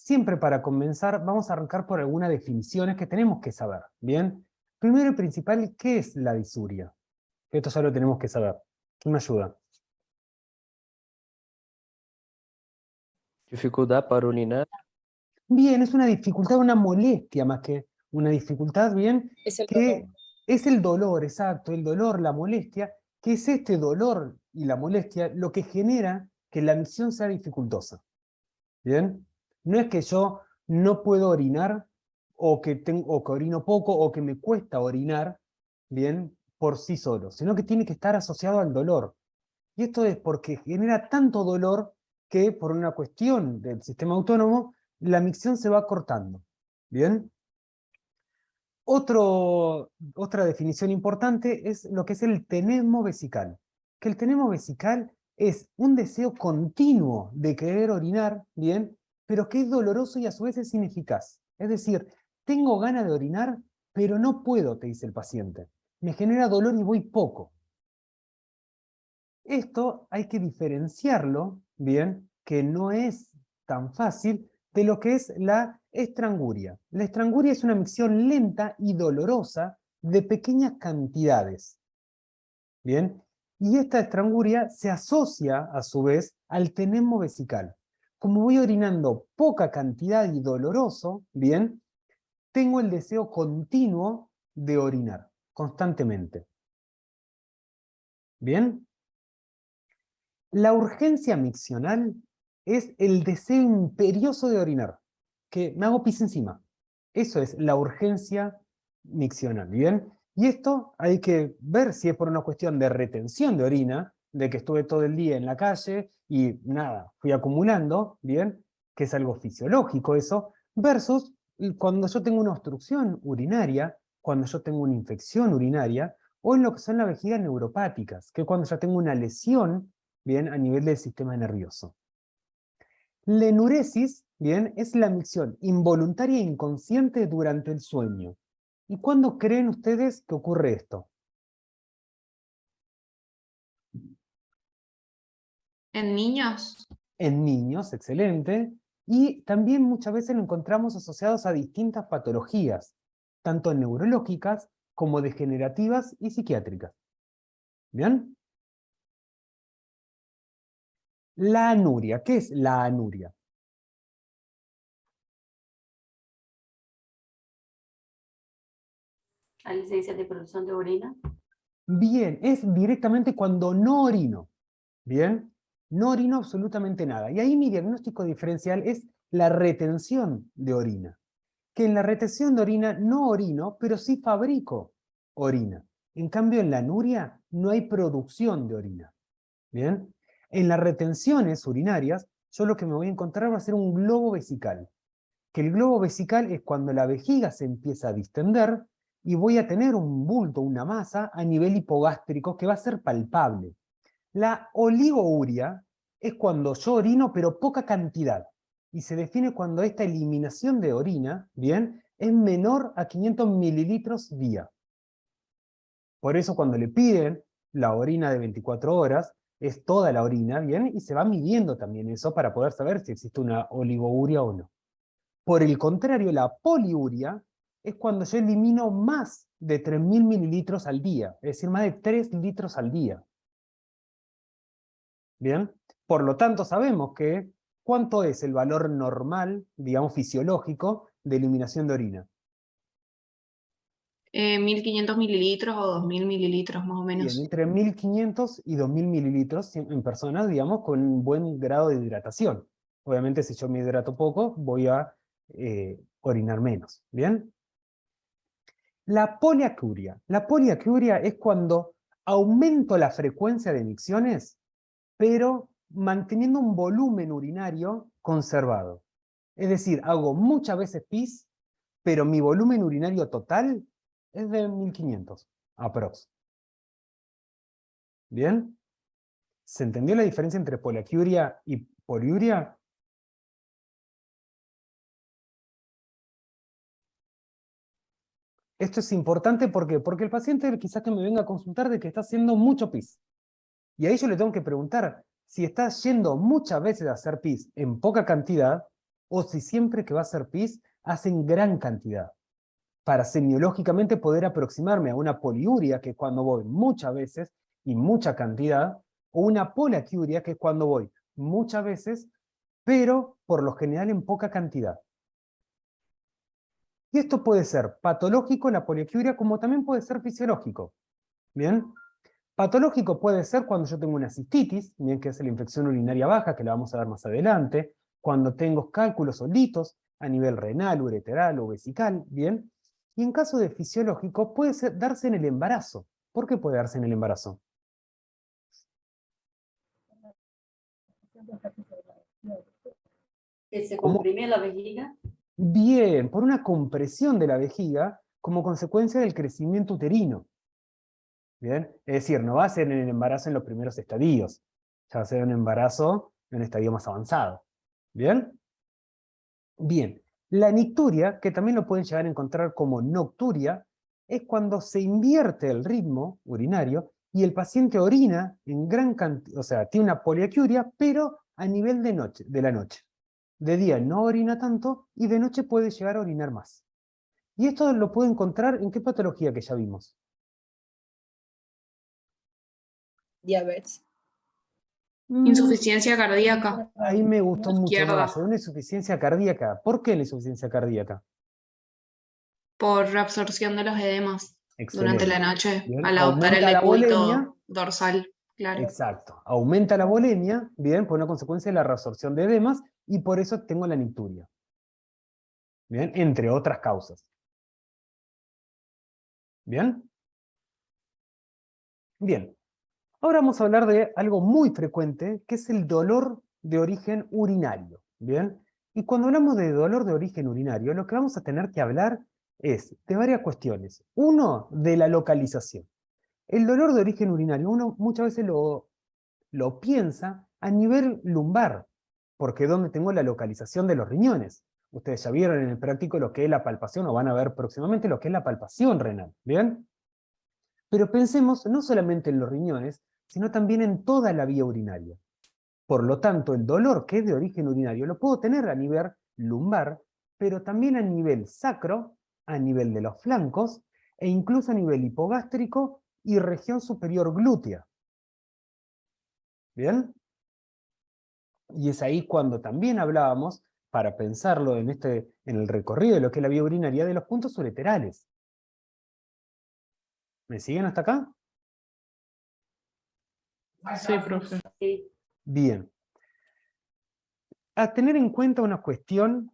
siempre para comenzar vamos a arrancar por algunas definiciones que tenemos que saber, ¿bien? Primero y principal, ¿qué es la disuria? Esto ya lo tenemos que saber. ¿Quién me ayuda? Dificultad para orinar. Bien, es una dificultad, una molestia más que una dificultad, bien, Es el que dolor. es el dolor, exacto, el dolor, la molestia, que es este dolor y la molestia lo que genera que la micción sea dificultosa. ¿Bien? No es que yo no puedo orinar, o que orino poco, o que me cuesta orinar, ¿bien? Por sí solo, sino que tiene que estar asociado al dolor. Y esto es porque genera tanto dolor que por una cuestión del sistema autónomo, la micción se va cortando. ¿Bien? Otra definición importante es lo que es el tenesmo vesical. Que el tenesmo vesical es un deseo continuo de querer orinar, ¿bien? Pero que es doloroso y a su vez es ineficaz. Es decir, tengo ganas de orinar, pero no puedo, te dice el paciente. Me genera dolor y voy poco. Esto hay que diferenciarlo, ¿bien? Que no es tan fácil de lo que es la estranguria. La estranguria es una micción lenta y dolorosa de pequeñas cantidades, ¿bien? Y esta estranguria se asocia, a su vez, al tenesmo vesical. Como voy orinando poca cantidad y doloroso, ¿bien? Tengo el deseo continuo de orinar, constantemente. ¿Bien? La urgencia miccional es el deseo imperioso de orinar, que me hago pis encima. Eso es la urgencia miccional, ¿bien? Y esto hay que ver si es por una cuestión de retención de orina, de que estuve todo el día en la calle y nada, fui acumulando, ¿bien? Que es algo fisiológico eso, versus cuando yo tengo una obstrucción urinaria, cuando yo tengo una infección urinaria, o en lo que son las vejigas neuropáticas, que cuando ya tengo una lesión, bien, a nivel del sistema nervioso. La enuresis, bien, es la micción involuntaria e inconsciente durante el sueño. ¿Y cuándo creen ustedes que ocurre esto? ¿En niños? En niños, excelente. Y también muchas veces lo encontramos asociados a distintas patologías, tanto neurológicas como degenerativas y psiquiátricas. ¿Bien? La anuria, ¿qué es la anuria? La licencia de producción de orina. Bien, es directamente cuando no orino. Bien, no orino absolutamente nada. Y ahí mi diagnóstico diferencial es la retención de orina. Que en la retención de orina no orino, pero sí fabrico orina. En cambio, en la anuria no hay producción de orina. Bien, en las retenciones urinarias, yo lo que me voy a encontrar va a ser un globo vesical. Que el globo vesical es cuando la vejiga se empieza a distender y voy a tener un bulto, una masa a nivel hipogástrico que va a ser palpable. La oligouria es cuando yo orino pero poca cantidad y se define cuando esta eliminación de orina, bien, es menor a 500 mililitros día. Por eso cuando le piden la orina de 24 horas, es toda la orina, bien, y se va midiendo también eso para poder saber si existe una oligouria o no. Por el contrario, la poliuria es cuando yo elimino más de 3000 mililitros al día, es decir, más de 3 litros al día. Bien, por lo tanto sabemos que ¿cuánto es el valor normal, digamos fisiológico, de eliminación de orina? 1500 mililitros o 2000 mililitros más o Bien, menos. entre 1500 y 2000 mililitros en personas, digamos, con un buen grado de hidratación. Obviamente, si yo me hidrato poco, voy a orinar menos. ¿Bien? La poliacuria. La poliacuria es cuando aumento la frecuencia de emisiones, pero manteniendo un volumen urinario conservado. Es decir, hago muchas veces pis, pero mi volumen urinario total es de 1500, aprox. ¿Bien? ¿Se entendió la diferencia entre poliacuria y poliuria? Esto es importante porque el paciente quizás que me venga a consultar de que está haciendo mucho pis. Y ahí yo le tengo que preguntar si está yendo muchas veces a hacer pis en poca cantidad o si siempre que va a hacer pis hacen gran cantidad, para semiológicamente poder aproximarme a una poliuria, que es cuando voy muchas veces y mucha cantidad, o una polaquiuria, que es cuando voy muchas veces, pero por lo general en poca cantidad. Y esto puede ser patológico, la poliaquiuria, como también puede ser fisiológico. ¿Bien? Patológico puede ser cuando yo tengo una cistitis, bien, que es la infección urinaria baja, que la vamos a ver más adelante, cuando tengo cálculos o litos a nivel renal, ureteral o vesical, bien. Y en caso de fisiológico puede darse en el embarazo. ¿Por qué puede darse en el embarazo? Que se ¿Cómo? comprime la vejiga. Bien, por una compresión de la vejiga como consecuencia del crecimiento uterino. Bien, es decir, no va a ser en el embarazo en los primeros estadios, ya va a ser un embarazo en un estadio más avanzado. ¿Bien? Bien, la nicturia, que también lo pueden llegar a encontrar como nocturia, es cuando se invierte el ritmo urinario y el paciente orina en gran cantidad, o sea, tiene una poliaquiuria, pero a nivel de la noche. De día no orina tanto y de noche puede llegar a orinar más. Y esto lo puede encontrar en qué patología que ya vimos. Diabetes. Insuficiencia cardíaca. Ahí me gustó mucho Izquierda. más, una insuficiencia cardíaca. ¿Por qué la insuficiencia cardíaca? Por reabsorción de los edemas durante la Excelente. noche, Bien, al adoptar el aumenta la bolemia. decúbito dorsal, claro. Exacto. Aumenta la bolemia, bien, por una consecuencia de la reabsorción de edemas, y por eso tengo la nicturia. Bien, entre otras causas. Bien. Bien. Ahora vamos a hablar de algo muy frecuente, que es el dolor de origen urinario. Bien. Y cuando hablamos de dolor de origen urinario, lo que vamos a tener que hablar es de varias cuestiones. Uno, de la localización. El dolor de origen urinario, uno muchas veces lo piensa a nivel lumbar, porque es donde tengo la localización de los riñones. Ustedes ya vieron en el práctico lo que es la palpación, o van a ver próximamente lo que es la palpación renal, ¿bien? Pero pensemos no solamente en los riñones, sino también en toda la vía urinaria. Por lo tanto, el dolor que es de origen urinario lo puedo tener a nivel lumbar, pero también a nivel sacro, a nivel de los flancos, e incluso a nivel hipogástrico y región superior glútea. ¿Bien? Y es ahí cuando también hablábamos, para pensarlo en el recorrido de lo que es la vía urinaria, de los puntos ureterales. ¿Me siguen hasta acá? Sí, profe. Sí. Bien. A tener en cuenta una cuestión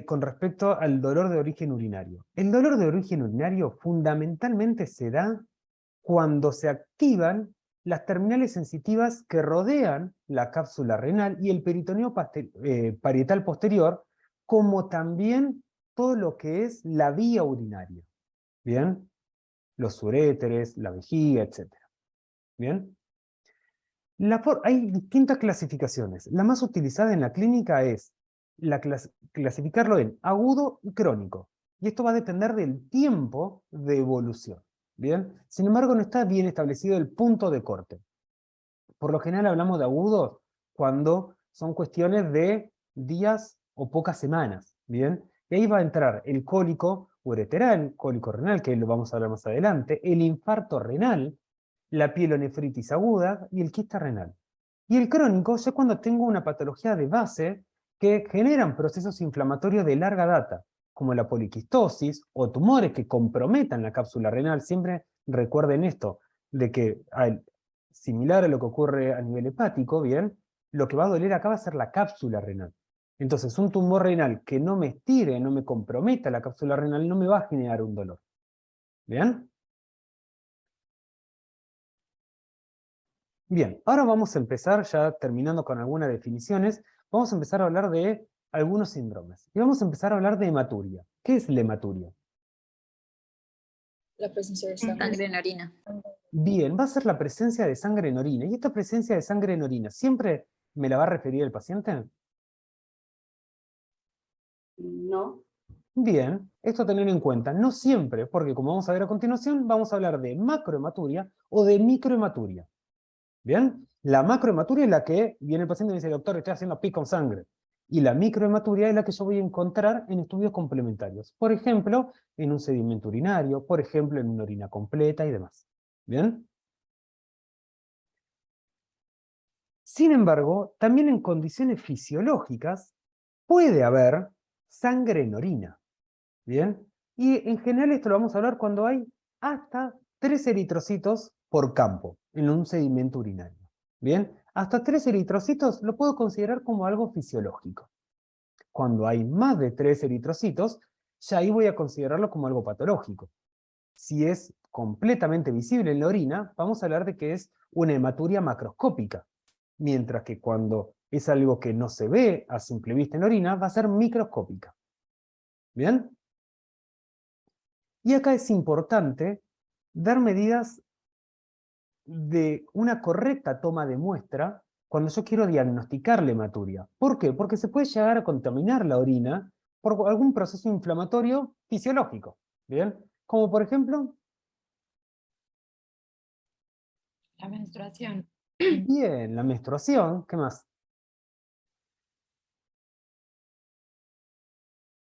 con respecto al dolor de origen urinario. El dolor de origen urinario fundamentalmente se da cuando se activan las terminales sensitivas que rodean la cápsula renal y el peritoneo parietal posterior, como también todo lo que es la vía urinaria. ¿Bien? Los uréteres, la vejiga, etc. ¿Bien? Hay distintas clasificaciones. La más utilizada en la clínica es clasificarlo en agudo y crónico. Y esto va a depender del tiempo de evolución. ¿Bien? Sin embargo, no está bien establecido el punto de corte. Por lo general hablamos de agudos cuando son cuestiones de días o pocas semanas. ¿Bien? Y ahí va a entrar el cólico ureteral, cólico renal, que lo vamos a hablar más adelante, el infarto renal, la pielonefritis aguda y el quiste renal. Y el crónico ya cuando tengo una patología de base que generan procesos inflamatorios de larga data, como la poliquistosis o tumores que comprometan la cápsula renal. Siempre recuerden esto, de que similar a lo que ocurre a nivel hepático, ¿bien? Lo que va a doler acá va a ser la cápsula renal. Entonces, un tumor renal que no me estire, no me comprometa la cápsula renal, no me va a generar un dolor. ¿Bien? Bien, ahora vamos a empezar, ya terminando con algunas definiciones, vamos a empezar a hablar de algunos síndromes. Y vamos a empezar a hablar de hematuria. ¿Qué es la hematuria? La presencia de sangre en orina. Bien, va a ser la presencia de sangre en orina. ¿Y esta presencia de sangre en orina siempre me la va a referir el paciente? No. Bien, esto a tener en cuenta, no siempre, porque como vamos a ver a continuación, vamos a hablar de macrohematuria o de microhematuria. ¿Bien? La macrohematuria es la que viene el paciente y dice, doctor, estoy haciendo pis con sangre. Y la microhematuria es la que yo voy a encontrar en estudios complementarios. Por ejemplo, en un sedimento urinario, por ejemplo, en una orina completa y demás. ¿Bien? Sin embargo, también en condiciones fisiológicas puede haber sangre en orina. ¿Bien? Y en general esto lo vamos a hablar cuando hay hasta 3 eritrocitos por campo en un sedimento urinario. ¿Bien? Hasta 3 eritrocitos lo puedo considerar como algo fisiológico. Cuando hay más de 3 eritrocitos, ya ahí voy a considerarlo como algo patológico. Si es completamente visible en la orina, vamos a hablar de que es una hematuria macroscópica. Mientras que cuando es algo que no se ve a simple vista en orina, va a ser microscópica. ¿Bien? Y acá es importante dar medidas de una correcta toma de muestra cuando yo quiero diagnosticar la hematuria. ¿Por qué? Porque se puede llegar a contaminar la orina por algún proceso inflamatorio fisiológico. ¿Bien? Como por ejemplo... La menstruación. Bien, la menstruación, ¿qué más?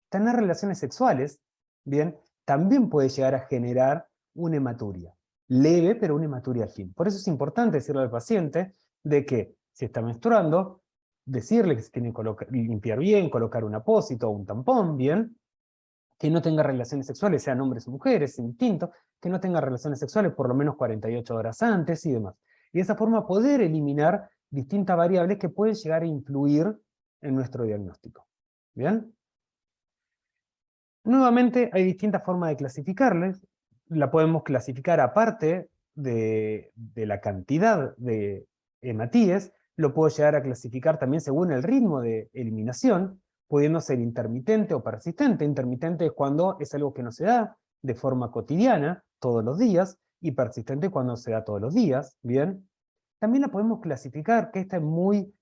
Tener relaciones sexuales, bien, también puede llegar a generar una hematuria. Leve, pero una hematuria al fin. Por eso es importante decirle al paciente de que si está menstruando, decirle que se tiene que limpiar bien, colocar un apósito o un tampón, bien, que no tenga relaciones sexuales, sean hombres o mujeres, indistinto, que no tenga relaciones sexuales por lo menos 48 horas antes y demás. Y de esa forma poder eliminar distintas variables que pueden llegar a influir en nuestro diagnóstico. ¿Bien? Nuevamente hay distintas formas de clasificarles. La podemos clasificar aparte de la cantidad de hematíes, lo puedo llegar a clasificar también según el ritmo de eliminación, pudiendo ser intermitente o persistente. Intermitente es cuando es algo que no se da de forma cotidiana, todos los días, y persistente cuando se da todos los días, ¿bien? También la podemos clasificar, que esta es muy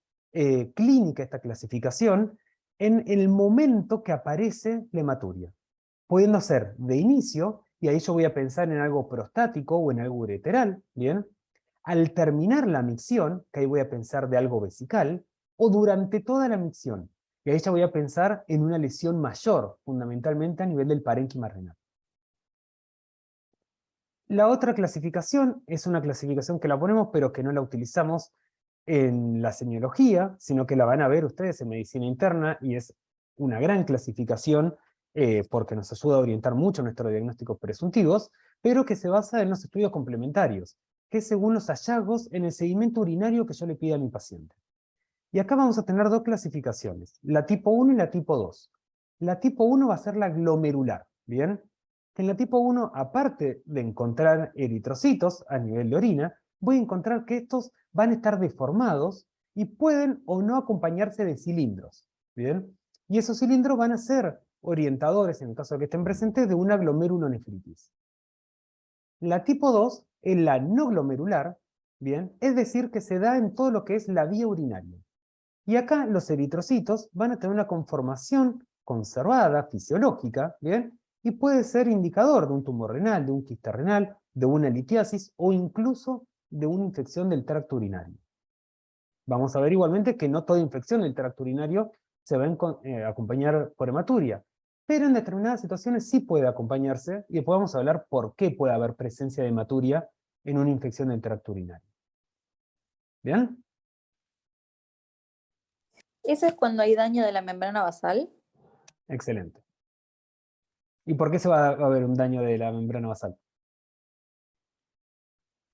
clínica, esta clasificación, en el momento que aparece la hematuria, pudiendo ser de inicio, y ahí yo voy a pensar en algo prostático o en algo ureteral, ¿bien? Al terminar la micción, que ahí voy a pensar de algo vesical, o durante toda la micción, y ahí ya voy a pensar en una lesión mayor, fundamentalmente a nivel del parénquima renal. La otra clasificación es una clasificación que la ponemos, pero que no la utilizamos en la semiología, sino que la van a ver ustedes en medicina interna, y es una gran clasificación porque nos ayuda a orientar mucho nuestros diagnósticos presuntivos, pero que se basa en los estudios complementarios, que es según los hallazgos en el sedimento urinario que yo le pido a mi paciente. Y acá vamos a tener dos clasificaciones, la tipo 1 y la tipo 2. La tipo 1 va a ser la glomerular, ¿bien? En la tipo 1, aparte de encontrar eritrocitos a nivel de orina, voy a encontrar que estos van a estar deformados y pueden o no acompañarse de cilindros, ¿bien? Y esos cilindros van a ser orientadores, en el caso de que estén presentes, de una glomerulonefritis. La tipo 2 es la no glomerular, ¿bien? Es decir, que se da en todo lo que es la vía urinaria. Y acá los eritrocitos van a tener una conformación conservada, fisiológica, ¿bien? Y puede ser indicador de un tumor renal, de un quiste renal, de una litiasis o incluso de una infección del tracto urinario. Vamos a ver igualmente que no toda infección del tracto urinario se va a acompañar por hematuria, pero en determinadas situaciones sí puede acompañarse, y después vamos a hablar por qué puede haber presencia de hematuria en una infección del tracto urinario. ¿Bien? ¿Eso es cuando hay daño de la membrana basal? Excelente. ¿Y por qué se va a haber un daño de la membrana basal?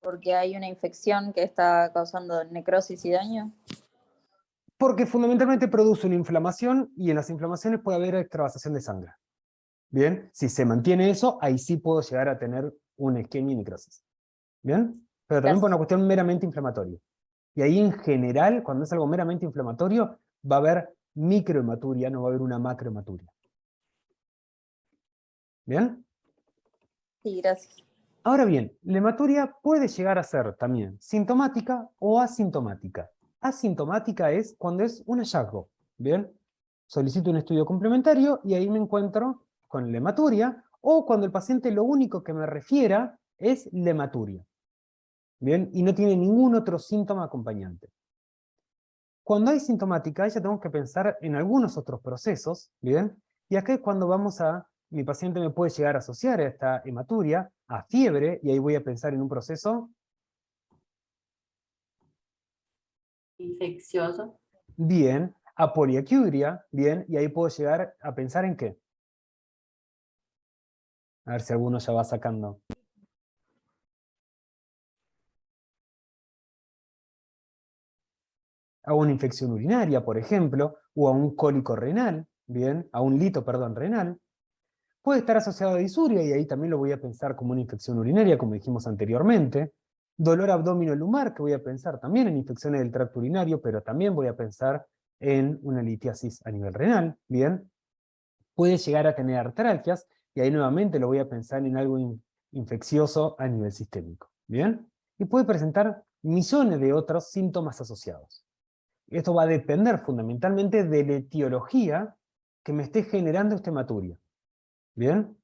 Porque hay una infección que está causando necrosis y daño. Porque fundamentalmente produce una inflamación, y en las inflamaciones puede haber extravasación de sangre. Bien, si se mantiene eso, ahí sí puedo llegar a tener una isquemia y necrosis. Bien, pero también por una cuestión meramente inflamatoria. Y ahí en general, cuando es algo meramente inflamatorio, va a haber microhematuria, no va a haber una macrohematuria. ¿Bien? Sí, gracias. Ahora bien, la hematuria puede llegar a ser también sintomática o asintomática. Asintomática es cuando es un hallazgo. Bien, solicito un estudio complementario y ahí me encuentro con la hematuria, o cuando el paciente lo único que me refiera es la hematuria. Bien, y no tiene ningún otro síntoma acompañante. Cuando hay sintomática, ya tenemos que pensar en algunos otros procesos, ¿bien? Y acá es cuando mi paciente me puede llegar a asociar a esta hematuria, a fiebre, y ahí voy a pensar en un proceso Infeccioso. bien, a poliaquiuria, bien, y ahí puedo llegar a pensar en qué. A ver si alguno ya va sacando. A una infección urinaria, por ejemplo, o a un cólico renal, bien, a un lito, perdón, renal. Puede estar asociado a disuria, y ahí también lo voy a pensar como una infección urinaria, como dijimos anteriormente. Dolor abdominolumbar, que voy a pensar también en infecciones del tracto urinario, pero también voy a pensar en una litiasis a nivel renal, bien. Puede llegar a tener artralgias, y ahí nuevamente lo voy a pensar en algo infeccioso a nivel sistémico, bien. Y puede presentar millones de otros síntomas asociados. Esto va a depender fundamentalmente de la etiología que me esté generando esta hematuria. ¿Bien?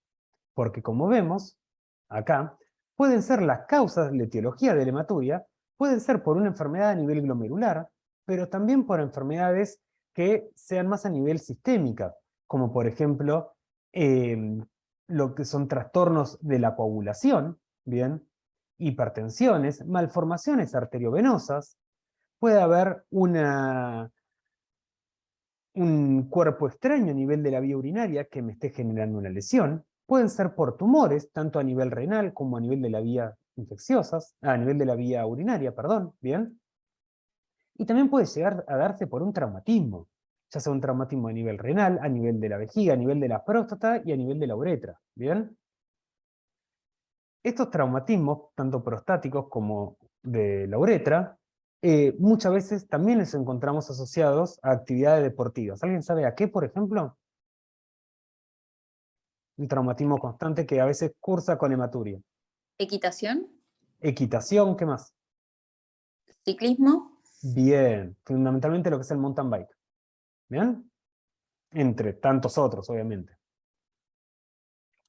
Porque como vemos, acá, pueden ser las causas de la etiología de la hematuria, pueden ser por una enfermedad a nivel glomerular, pero también por enfermedades que sean más a nivel sistémica, como por ejemplo, lo que son trastornos de la coagulación, ¿bien? Hipertensiones, malformaciones arteriovenosas, puede haber un cuerpo extraño a nivel de la vía urinaria que me esté generando una lesión. Pueden ser por tumores, tanto a nivel renal como a nivel de la vía infecciosas, a nivel de la vía urinaria, perdón, ¿bien? Y también puede llegar a darse por un traumatismo, ya sea un traumatismo a nivel renal, a nivel de la vejiga, a nivel de la próstata y a nivel de la uretra, ¿bien? Estos traumatismos, tanto prostáticos como de la uretra, muchas veces también los encontramos asociados a actividades deportivas. ¿Alguien sabe a qué, por ejemplo? Un traumatismo constante que a veces cursa con hematuria. Equitación, Equitación, ¿qué más? ciclismo, Bien, fundamentalmente lo que es el mountain bike. ¿Bien? Entre tantos otros, obviamente.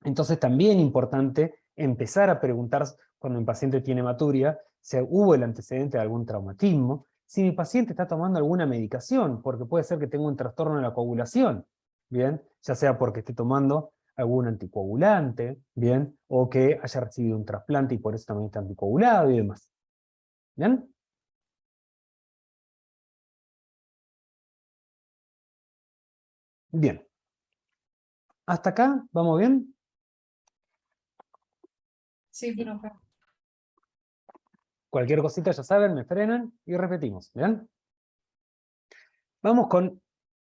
Entonces también importante empezar a preguntar cuando un paciente tiene hematuria si hubo el antecedente de algún traumatismo, si mi paciente está tomando alguna medicación, porque puede ser que tenga un trastorno de la coagulación, ¿bien? Ya sea porque esté tomando algún anticoagulante, ¿bien? O que haya recibido un trasplante y por eso también está anticoagulado y demás. ¿Bien? Bien. ¿Hasta acá? ¿Vamos bien? Sí, profe. Cualquier cosita ya saben, me frenan y repetimos, ¿bien? Vamos con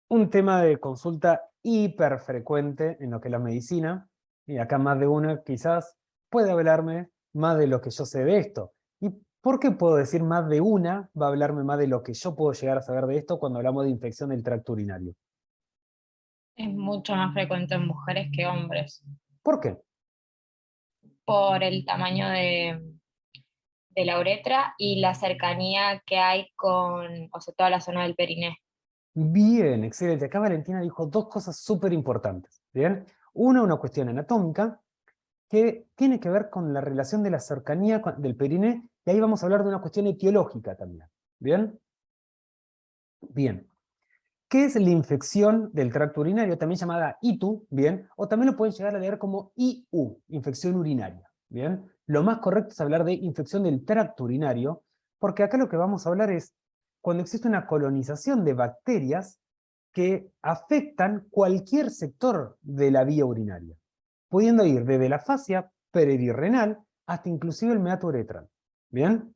un tema de consulta hiper frecuente en lo que es la medicina, y acá más de uno quizás puede hablarme más de lo que yo sé de esto. ¿Y por qué puedo decir más de una va a hablarme más de lo que yo puedo llegar a saber de esto cuando hablamos de infección del tracto urinario? Es mucho más frecuente en mujeres que hombres, ¿Por qué? por el tamaño de la uretra y la cercanía que hay con, o sea, toda la zona del periné. Bien, excelente. Acá Valentina dijo dos cosas súper importantes. ¿Bien? Una cuestión anatómica, que tiene que ver con la relación de la cercanía del periné, y ahí vamos a hablar de una cuestión etiológica también. ¿Bien? Bien. ¿Qué es la infección del tracto urinario? También llamada ITU, ¿bien? O también lo pueden llegar a leer como IU, infección urinaria, ¿bien? Lo más correcto es hablar de infección del tracto urinario, porque acá lo que vamos a hablar es cuando existe una colonización de bacterias que afectan cualquier sector de la vía urinaria, pudiendo ir desde la fascia perirenal hasta inclusive el meato uretral, ¿bien?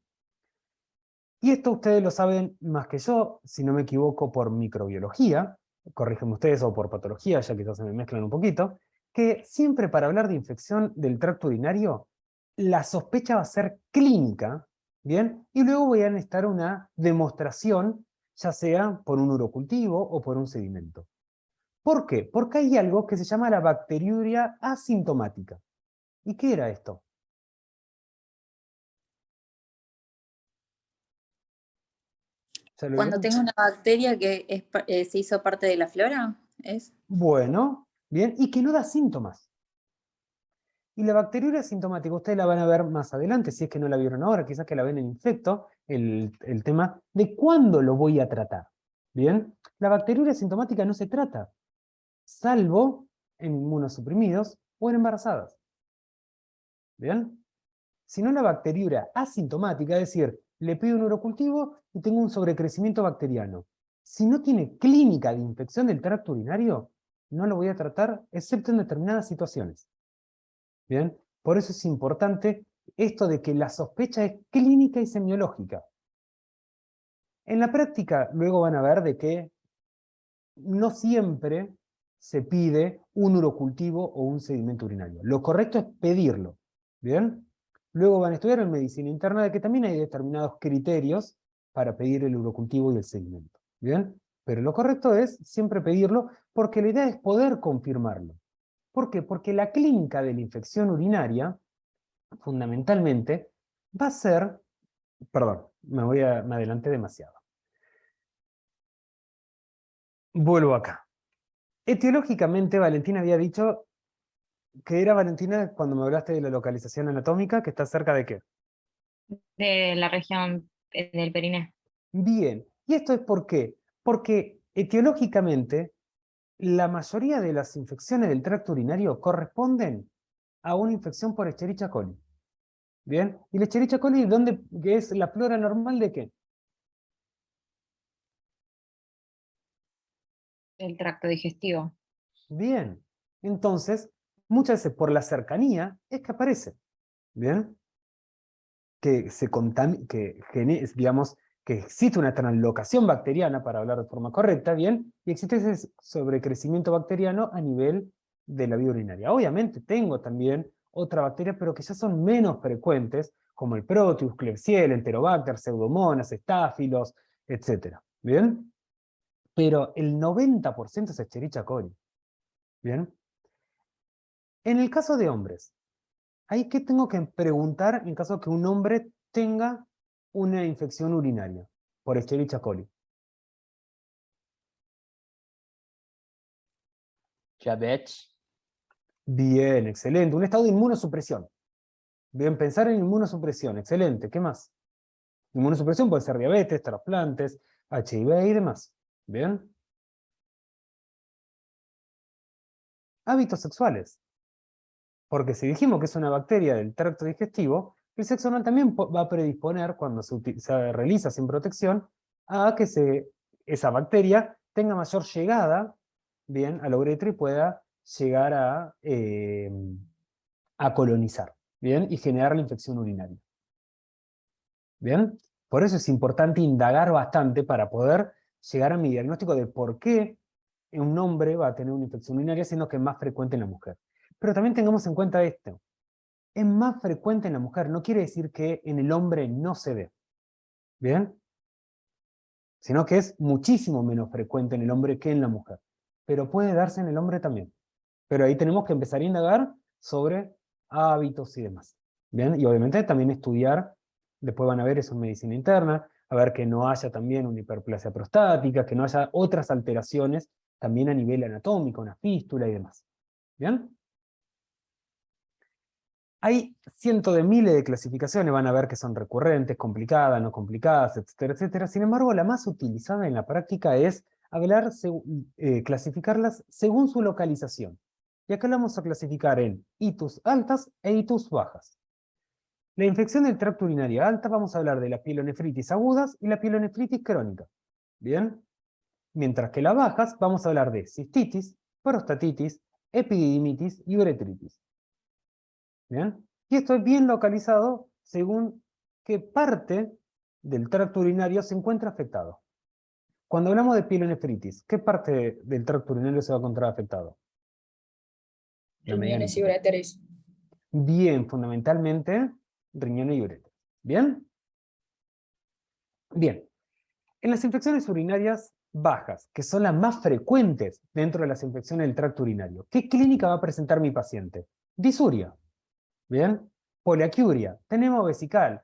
Y esto ustedes lo saben más que yo, si no me equivoco, por microbiología, corrígenme ustedes, o por patología, ya quizás se me mezclan un poquito, que siempre para hablar de infección del tracto urinario, la sospecha va a ser clínica, ¿bien? Y luego voy a necesitar una demostración, ya sea por un urocultivo o por un sedimento. ¿Por qué? Porque hay algo que se llama la bacteriuria asintomática. ¿Y qué era esto? ¿Ya lo cuando vieron? tengo una bacteria que se hizo parte de la flora, ¿es? Bueno, bien, y que no da síntomas. Y la bacteriuria asintomática, ustedes la van a ver más adelante, si es que no la vieron ahora, quizás que la ven en infecto, el tema de cuándo lo voy a tratar. Bien, la bacteriuria asintomática no se trata, salvo en inmunosuprimidos o en embarazadas. Bien, sino la bacteriuria asintomática, es decir, le pido un urocultivo y tengo un sobrecrecimiento bacteriano. Si no tiene clínica de infección del tracto urinario, no lo voy a tratar, excepto en determinadas situaciones. Bien, por eso es importante esto de que la sospecha es clínica y semiológica. En la práctica, luego van a ver de que no siempre se pide un urocultivo o un sedimento urinario. Lo correcto es pedirlo. ¿Bien? Luego van a estudiar en medicina interna de que también hay determinados criterios para pedir el urocultivo y el sedimento. ¿Bien? Pero lo correcto es siempre pedirlo porque la idea es poder confirmarlo. ¿Por qué? Porque la clínica de la infección urinaria, fundamentalmente, va a ser... Perdón, me adelanté demasiado. Vuelvo acá. Etiológicamente, Valentina había dicho que era Valentina cuando me hablaste de la localización anatómica, que está cerca de qué. De la región del Periné. Bien, ¿y esto es por qué? Porque etiológicamente la mayoría de las infecciones del tracto urinario corresponden a una infección por Escherichia coli. Bien, ¿y la Escherichia coli dónde que es la flora normal de qué? El tracto digestivo. Bien, entonces, muchas veces por la cercanía es que aparece. Bien, que se digamos, que existe una translocación bacteriana, para hablar de forma correcta, bien, y existe ese sobrecrecimiento bacteriano a nivel de la vía urinaria. Obviamente tengo también otra bacteria, pero que ya son menos frecuentes, como el Proteus, Klebsiella, Enterobacter, Pseudomonas, Staphylos, etc. ¿Bien? Pero el 90% es Escherichia coli. ¿Bien? En el caso de hombres, ¿ahí qué tengo que preguntar en caso de que un hombre tenga una infección urinaria por Escherichia coli? Diabetes. Bien, excelente. Un estado de inmunosupresión. Bien, pensar en inmunosupresión. Excelente. ¿Qué más? Inmunosupresión puede ser diabetes, trasplantes, HIV y demás. Bien. Hábitos sexuales. Porque si dijimos que es una bacteria del tracto digestivo, el sexo anal también va a predisponer, cuando se realiza sin protección, a que esa bacteria tenga mayor llegada, bien, a la uretra y pueda llegar a colonizar, bien, y generar la infección urinaria. Bien, por eso es importante indagar bastante para poder llegar a mi diagnóstico de por qué un hombre va a tener una infección urinaria, siendo que es más frecuente en la mujer. Pero también tengamos en cuenta esto. Es más frecuente en la mujer, no quiere decir que en el hombre no se dé. ¿Bien? Sino que es muchísimo menos frecuente en el hombre que en la mujer. Pero puede darse en el hombre también. Pero ahí tenemos que empezar a indagar sobre hábitos y demás. ¿Bien? Y obviamente también estudiar, después van a ver eso en medicina interna, a ver que no haya también una hiperplasia prostática, que no haya otras alteraciones también a nivel anatómico, una fístula y demás. ¿Bien? Hay cientos de miles de clasificaciones, van a ver que son recurrentes, complicadas, no complicadas, etcétera, etcétera. Sin embargo, la más utilizada en la práctica es clasificarlas según su localización. Y acá la vamos a clasificar en itus altas e itus bajas. La infección del tracto urinario alta, vamos a hablar de la pielonefritis agudas y la pielonefritis crónica. ¿Bien? Mientras que las bajas, vamos a hablar de cistitis, prostatitis, epididimitis y uretritis. ¿Bien? Y esto es bien localizado según qué parte del tracto urinario se encuentra afectado. Cuando hablamos de pielonefritis, ¿qué parte del tracto urinario se va a encontrar afectado? Riñones y ureteres. Bien, fundamentalmente riñones y ureter. ¿Bien? Bien. En las infecciones urinarias bajas, que son las más frecuentes dentro de las infecciones del tracto urinario, ¿qué clínica va a presentar mi paciente? Disuria. ¿Bien? Poliaquiuria, tenemo vesical,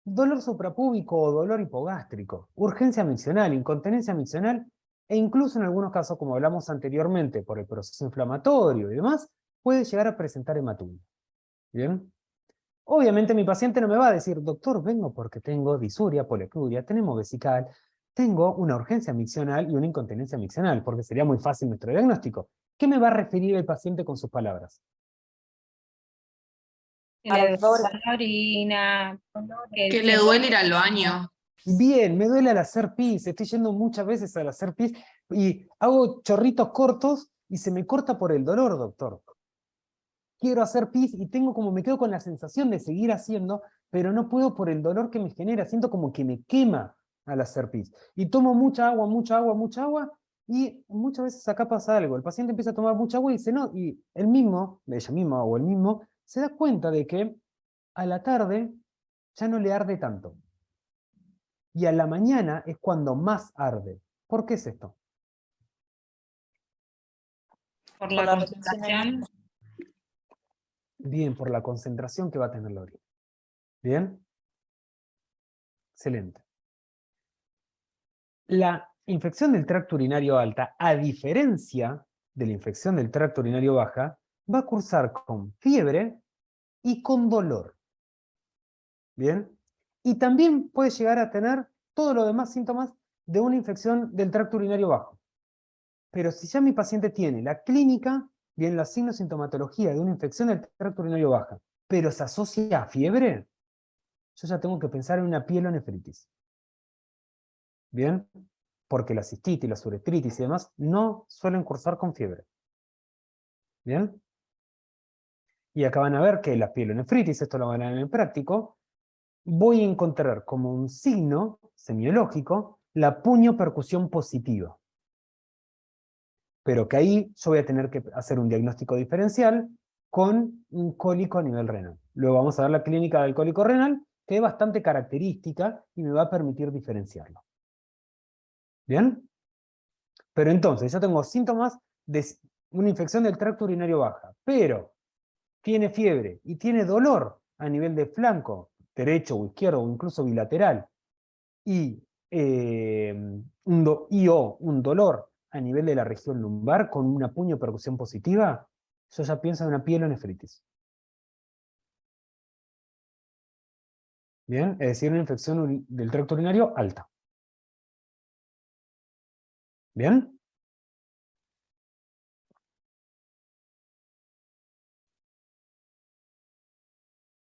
dolor suprapúbico o dolor hipogástrico, urgencia miccional, incontinencia miccional, e incluso en algunos casos, como hablamos anteriormente, por el proceso inflamatorio y demás, puede llegar a presentar hematuria. ¿Bien? Obviamente mi paciente no me va a decir, doctor, vengo porque tengo disuria, poliaquiuria, tenemo vesical, tengo una urgencia miccional y una incontinencia miccional, porque sería muy fácil nuestro diagnóstico. ¿Qué me va a referir el paciente con sus palabras? Que le Ardor. duele la orina, Que le duele ir al baño. Bien, me duele al hacer pis, estoy yendo muchas veces al hacer pis y hago chorritos cortos y se me corta por el dolor, doctor. Quiero hacer pis y me quedo con la sensación de seguir haciendo, pero no puedo por el dolor que me genera, siento como que me quema al hacer pis. Y tomo mucha agua, mucha agua, mucha agua, y muchas veces acá pasa algo, el paciente empieza a tomar mucha agua y dice no, y ella misma o el mismo, se da cuenta de que a la tarde ya no le arde tanto. Y a la mañana es cuando más arde. ¿Por qué es esto? por Por la la concentración. Bien, por la concentración que va a tener la orina. ¿Bien? Excelente. La infección del tracto urinario alta, a diferencia de la infección del tracto urinario baja, va a cursar con fiebre y con dolor. ¿Bien? Y también puede llegar a tener todos los demás síntomas de una infección del tracto urinario bajo. Pero si ya mi paciente tiene la clínica, bien, la signosintomatología de una infección del tracto urinario baja, pero se asocia a fiebre, yo ya tengo que pensar en una pielonefritis. ¿Bien? Porque la cistitis, la uretritis y demás no suelen cursar con fiebre. ¿Bien? Y acá van a ver que la pielonefritis, esto lo van a ver en el práctico, voy a encontrar como un signo semiológico la puño-percusión positiva. Pero que ahí yo voy a tener que hacer un diagnóstico diferencial con un cólico a nivel renal. Luego vamos a ver la clínica del cólico renal, que es bastante característica y me va a permitir diferenciarlo. ¿Bien? Pero entonces, yo tengo síntomas de una infección del tracto urinario baja, pero tiene fiebre y tiene dolor a nivel de flanco, derecho o izquierdo o incluso bilateral, y un dolor a nivel de la región lumbar con una puño-percusión positiva, yo ya pienso en una pielonefritis. ¿Bien? Es decir, una infección del tracto urinario alta. ¿Bien?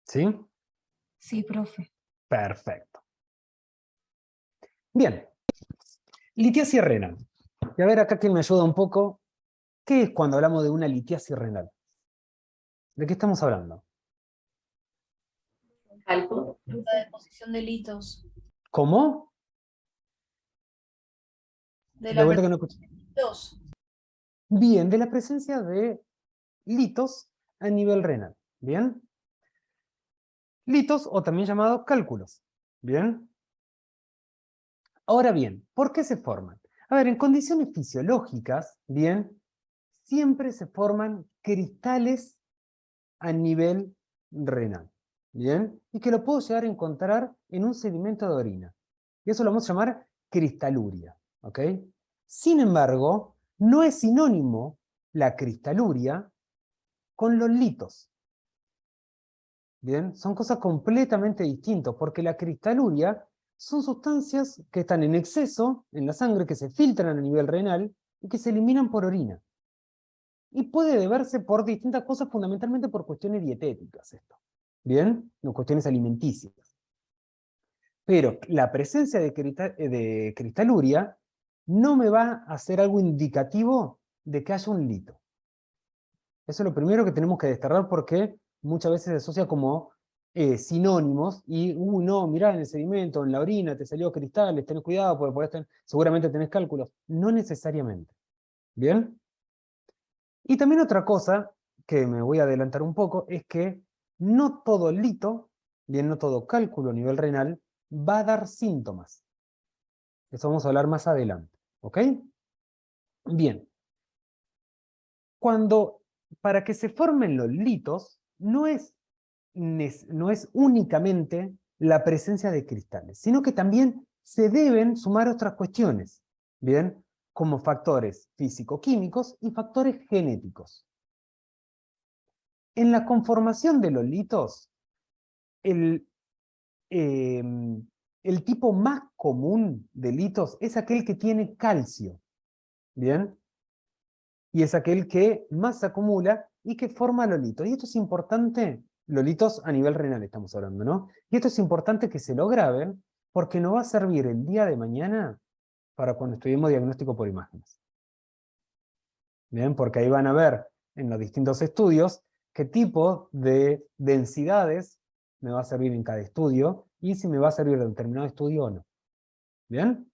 ¿Sí? Sí, profe. Perfecto. Bien. Litiasis renal. Y a ver acá quién me ayuda un poco. ¿Qué es cuando hablamos de una litiasis renal? ¿De qué estamos hablando? Cálculo. La deposición de litos. ¿Cómo? De De la vuelta que no escuché. litos. Bien, de la presencia de litos a nivel renal. ¿Bien? Litos o también llamados cálculos. ¿Bien? Ahora bien, ¿por qué se forman? A ver, en condiciones fisiológicas, ¿bien? Siempre se forman cristales a nivel renal. ¿Bien? Y que lo puedo llegar a encontrar en un sedimento de orina. Y eso lo vamos a llamar cristaluria. ¿Ok? Sin embargo, no es sinónimo la cristaluria con los litos. Bien, son cosas completamente distintas, porque la cristaluria son sustancias que están en exceso en la sangre, que se filtran a nivel renal y que se eliminan por orina. Y puede deberse por distintas cosas, fundamentalmente por cuestiones dietéticas esto. Bien, no cuestiones alimenticias. Pero la presencia de cristaluria no me va a hacer algo indicativo de que haya un lito. Eso es lo primero que tenemos que desterrar porque muchas veces se asocia como sinónimos y, no, mirá en el sedimento, en la orina, te salió cristales, tenés cuidado porque seguramente tenés cálculos. No necesariamente. ¿Bien? Y también otra cosa que me voy a adelantar un poco es que no todo lito, bien, no todo cálculo a nivel renal va a dar síntomas. Eso vamos a hablar más adelante. ¿Ok? Bien. Para que se formen los litos, no es únicamente la presencia de cristales, sino que también se deben sumar otras cuestiones, ¿bien? Como factores físico-químicos y factores genéticos. En la conformación de los litos, el tipo más común de litos es aquel que tiene calcio. ¿Bien? Y es aquel que más se acumula y que forma lolitos. Y esto es importante, lolitos a nivel renal estamos hablando, ¿no? Y esto es importante que se lo graben porque nos va a servir el día de mañana para cuando estudiemos diagnóstico por imágenes. Bien, porque ahí van a ver en los distintos estudios qué tipo de densidades me va a servir en cada estudio y si me va a servir de determinado estudio o no. ¿Bien?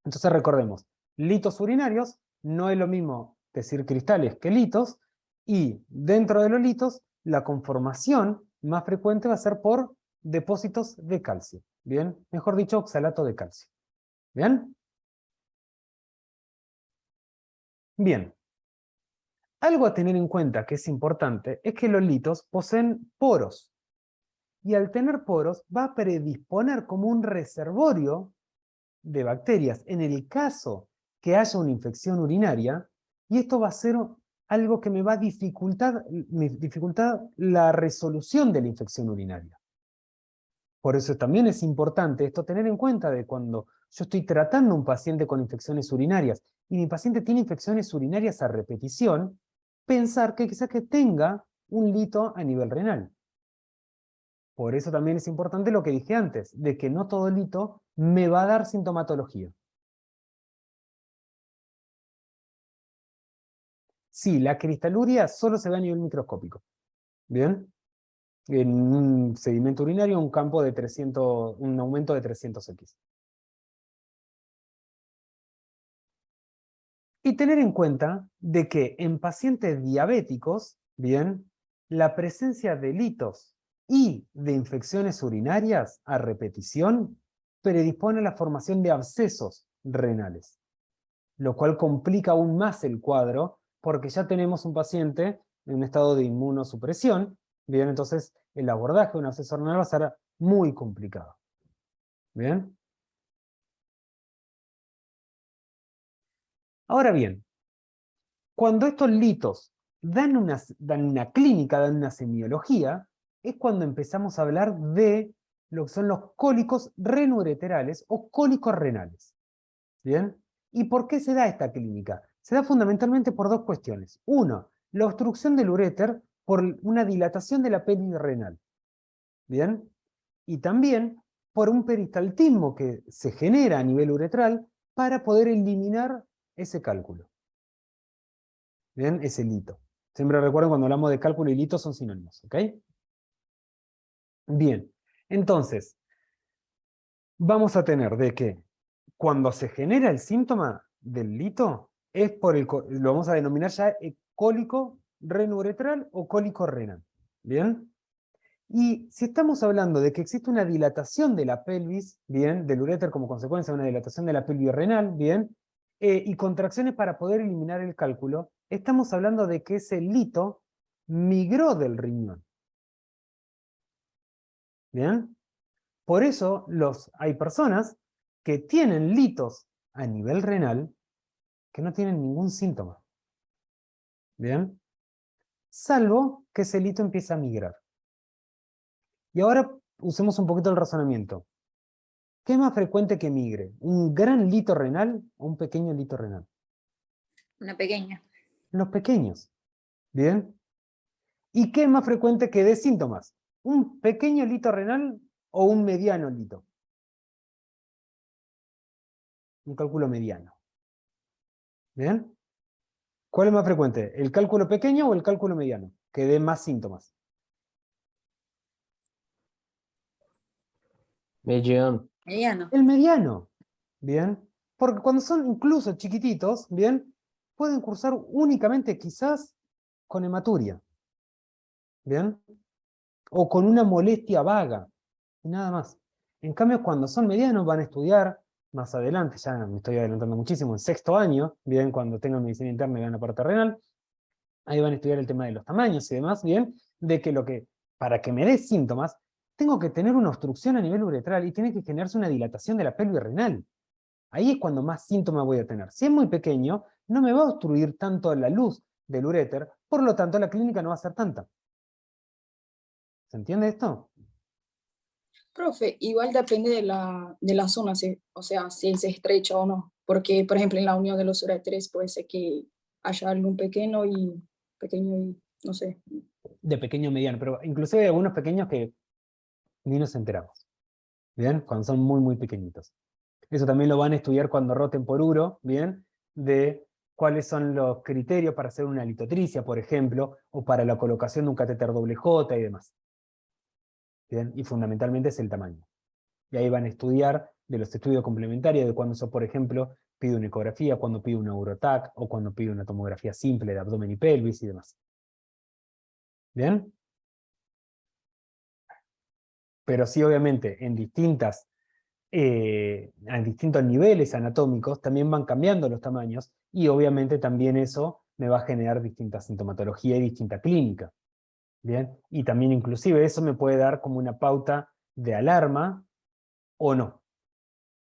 Entonces recordemos, litos urinarios no es lo mismo decir cristales que litos, y dentro de los litos la conformación más frecuente va a ser por depósitos de calcio. ¿Bien? Mejor dicho, oxalato de calcio. ¿Bien? Bien. Algo a tener en cuenta que es importante es que los litos poseen poros. Y al tener poros va a predisponer como un reservorio de bacterias en el caso que haya una infección urinaria, y esto va a ser algo que me va a dificultar la resolución de la infección urinaria. Por eso también es importante esto tener en cuenta de cuando yo estoy tratando a un paciente con infecciones urinarias y mi paciente tiene infecciones urinarias a repetición, pensar que quizás que tenga un lito a nivel renal. Por eso también es importante lo que dije antes, de que no todo lito me va a dar sintomatología. Sí, la cristaluria solo se ve a nivel microscópico. ¿Bien? En un sedimento urinario, un campo de 300, un aumento de 300x. Y tener en cuenta de que en pacientes diabéticos, bien, la presencia de litos y de infecciones urinarias a repetición predispone a la formación de abscesos renales, lo cual complica aún más el cuadro porque ya tenemos un paciente en un estado de inmunosupresión, bien, entonces el abordaje de un absceso renal va a ser muy complicado. Bien. Ahora bien, cuando estos litos dan una clínica, dan una semiología, es cuando empezamos a hablar de lo que son los cólicos renureterales o cólicos renales. ¿Bien? ¿Y por qué se da esta clínica? Se da fundamentalmente por dos cuestiones. Uno, la obstrucción del uréter por una dilatación de la pelvis renal. ¿Bien? Y también por un peristaltismo que se genera a nivel uretral para poder eliminar ese cálculo. ¿Bien? Ese lito. Siempre recuerden cuando hablamos de cálculo y lito son sinónimos, ¿ok? Bien, entonces, vamos a tener de que cuando se genera el síntoma del lito, es por lo vamos a denominar ya cólico renuretral o cólico renal. ¿Bien? Y si estamos hablando de que existe una dilatación de la pelvis, ¿bien? Del uréter como consecuencia de una dilatación de la pelvis renal, ¿bien? Y contracciones para poder eliminar el cálculo, estamos hablando de que ese lito migró del riñón. ¿Bien? Por eso hay personas que tienen litos a nivel renal que no tienen ningún síntoma. ¿Bien? Salvo que ese lito empieza a migrar. Y ahora usemos un poquito el razonamiento. ¿Qué es más frecuente que migre? ¿Un gran lito renal o un pequeño lito renal? Una pequeña. Los pequeños. ¿Bien? ¿Y qué es más frecuente que dé síntomas? ¿Un pequeño lito renal o un mediano lito? Un cálculo mediano. ¿Bien? ¿Cuál es más frecuente? ¿El cálculo pequeño o el cálculo mediano? Que dé más síntomas. Mediano. Mediano. El mediano. ¿Bien? Porque cuando son incluso chiquititos, ¿bien? Pueden cursar únicamente quizás con hematuria. ¿Bien? O con una molestia vaga. Y nada más. En cambio, cuando son medianos van a estudiar más adelante, ya me estoy adelantando muchísimo, en sexto año, bien, cuando tengan medicina interna y vean la parte renal, ahí van a estudiar el tema de los tamaños y demás, bien, de que para que me dé síntomas, tengo que tener una obstrucción a nivel uretral y tiene que generarse una dilatación de la pelvis renal. Ahí es cuando más síntomas voy a tener. Si es muy pequeño, no me va a obstruir tanto la luz del uréter, por lo tanto la clínica no va a ser tanta. ¿Se entiende esto? Profe, igual depende de la zona, o sea, si es estrecha o no. Porque, por ejemplo, en la unión de los uréteres puede ser que haya algún pequeño y, no sé. De pequeño a mediano, pero inclusive hay algunos pequeños que ni nos enteramos, ¿bien? Cuando son muy, muy pequeñitos. Eso también lo van a estudiar cuando roten por uro, ¿bien? De cuáles son los criterios para hacer una litotricia, por ejemplo, o para la colocación de un catéter doble J y demás. ¿Bien? Y fundamentalmente es el tamaño. Y ahí van a estudiar de los estudios complementarios de cuando eso, por ejemplo, pide una ecografía, cuando pide una Eurotac, o cuando pide una tomografía simple de abdomen y pelvis y demás. ¿Bien? Pero sí, obviamente, en distintos niveles anatómicos también van cambiando los tamaños y obviamente también eso me va a generar distinta sintomatología y distinta clínica. ¿Bien? Y también inclusive eso me puede dar como una pauta de alarma o no.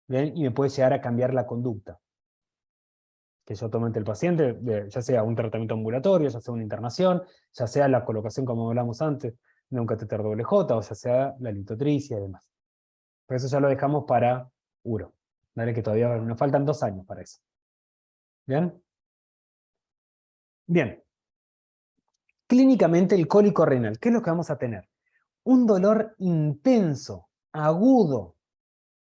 ¿Bien? Y me puede llegar a cambiar la conducta que yo tome ante el paciente, ya sea un tratamiento ambulatorio, ya sea una internación, ya sea la colocación, como hablamos antes, de un catéter doble J, o ya sea la litotricia y demás. Pero eso ya lo dejamos para uro. ¿Vale? Que todavía nos faltan 2 años para eso. ¿Bien? Bien. Clínicamente el cólico renal, ¿qué es lo que vamos a tener? Un dolor intenso, agudo,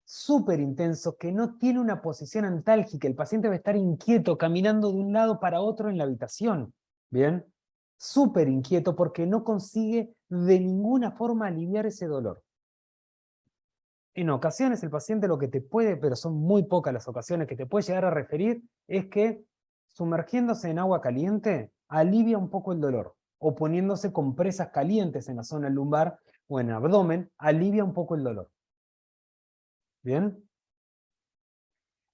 súper intenso, que no tiene una posición antálgica. El paciente va a estar inquieto, caminando de un lado para otro en la habitación. ¿Bien? Súper inquieto porque no consigue de ninguna forma aliviar ese dolor. En ocasiones el paciente lo que te puede, pero son muy pocas las ocasiones que te puede llegar a referir, es que sumergiéndose en agua caliente alivia un poco el dolor, o poniéndose compresas calientes en la zona lumbar o en el abdomen, alivia un poco el dolor. ¿Bien?